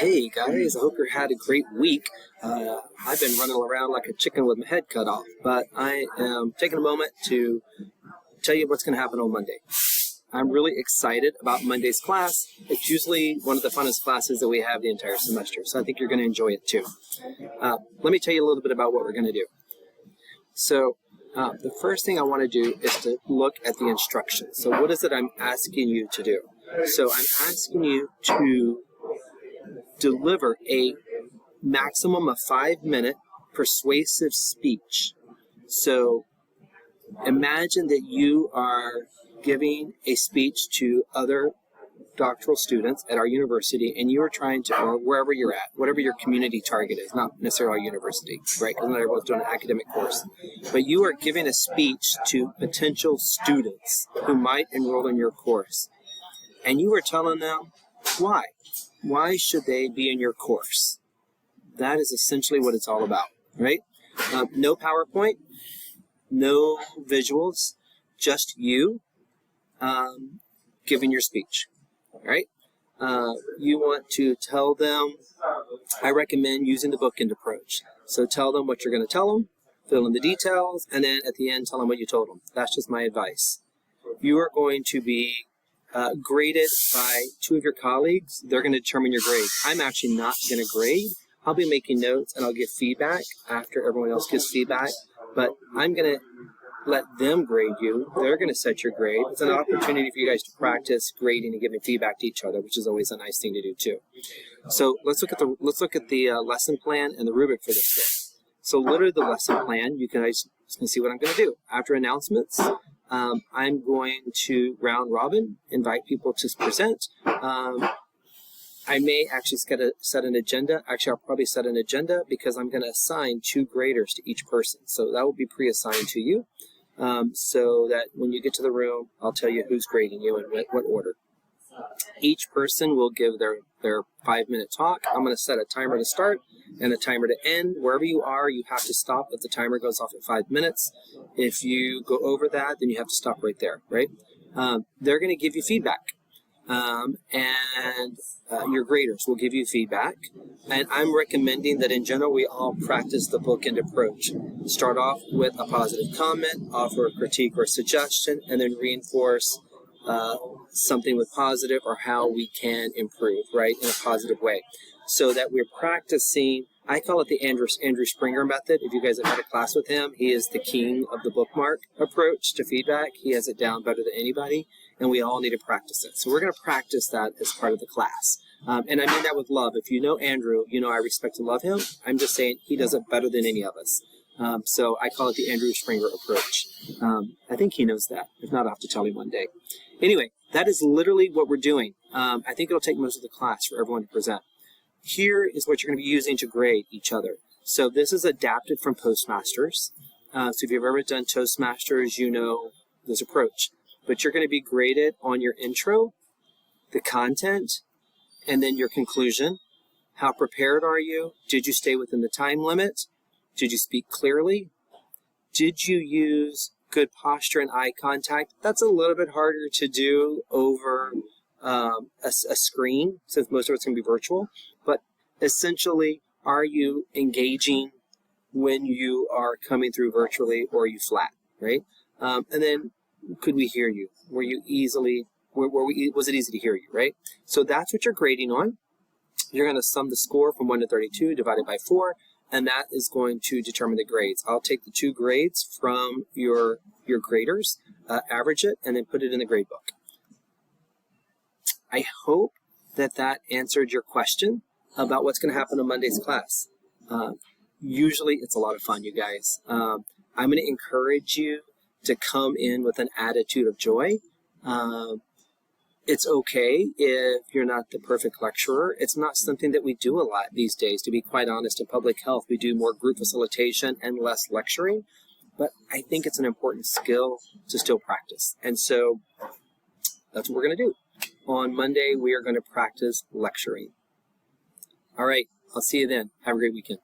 Hey guys, I hope you had a great week. I've been running around like a chicken with my head cut off, but I am taking a moment to tell you what's going to happen on Monday. I'm really excited about Monday's class. It's usually one of the funnest classes that we have the entire semester, so I think you're going to enjoy it too. Let me tell you a little bit about what we're going to do. So the first thing I want to do is to look at the instructions. So what is it I'm asking you to do? So I'm asking you to deliver a maximum of 5-minute persuasive speech. So imagine that you are giving a speech to other doctoral students at our university, and you are trying to, or wherever you're at, whatever your community target is, not necessarily our university, right? Because not everyone's doing an academic course. But you are giving a speech to potential students who might enroll in your course. And you are telling them why. Why should they be in your course? That is essentially what it's all about, right? No PowerPoint, no visuals, just you giving your speech, right? You want to tell them, I recommend using the bookend approach. So tell them what you're going to tell them, fill in the details, and then at the end tell them what you told them. That's just my advice. You are going to be graded by 2 of your colleagues. They're going to determine your grade. I'm actually not going to grade. I'll be making notes and I'll give feedback after everyone else gives feedback, but I'm going to let them grade you. They're going to set your grade. It's an opportunity for you guys to practice grading and giving feedback to each other, which is always a nice thing to do too. So let's look at the lesson plan and the rubric for this day. So literally the lesson plan, you guys can see what I'm going to do. After announcements, I'm going to round robin, invite people to present. I may actually set an agenda. Actually, I'll probably set an agenda because I'm going to assign 2 graders to each person. So that will be pre-assigned to you so that when you get to the room, I'll tell you who's grading you and what order. Each person will give their 5-minute talk. I'm going to set a timer to start and a timer to end. Wherever you are, you have to stop if the timer goes off at 5 minutes. If you go over that, then you have to stop right there, right? They're going to give you feedback. Your graders will give you feedback. And I'm recommending that in general, we all practice the bookend approach. Start off with a positive comment, offer a critique or suggestion, and then reinforce something with positive or how we can improve, right, in a positive way. So that we're practicing, I call it the Andrew Springer method. If you guys have had a class with him, he is the king of the bookmark approach to feedback. He has it down better than anybody, and we all need to practice it. So we're going to practice that as part of the class. And I mean that with love. If you know Andrew, you know I respect and love him. I'm just saying he does it better than any of us. So I call it the Andrew Springer approach. I think he knows that. If not, I'll have to tell him one day. Anyway, that is literally what we're doing. I think it'll take most of the class for everyone to present. Here is what you're going to be using to grade each other. So this is adapted from Toastmasters. So if you've ever done Toastmasters, you know this approach. But you're going to be graded on your intro, the content, and then your conclusion. How prepared are you? Did you stay within the time limit? Did you speak clearly? Did you use good posture and eye contact? That's a little bit harder to do over a screen, since most of it's going to be virtual. But essentially, are you engaging when you are coming through virtually, or are you flat, right? And then, could we hear you? Were you easily, was it easy to hear you, right? So that's what you're grading on. You're going to sum the score from 1 to 32 divided by 4, and that is going to determine the grades. I'll take the 2 grades from your graders, average it, and then put it in the grade book. I hope that answered your question about what's going to happen in Monday's class. Usually it's a lot of fun, you guys. I'm going to encourage you to come in with an attitude of joy. It's okay if you're not the perfect lecturer. It's not something that we do a lot these days. To be quite honest, in public health, we do more group facilitation and less lecturing. But I think it's an important skill to still practice. And so that's what we're going to do. On Monday, we are going to practice lecturing. All right, I'll see you then. Have a great weekend.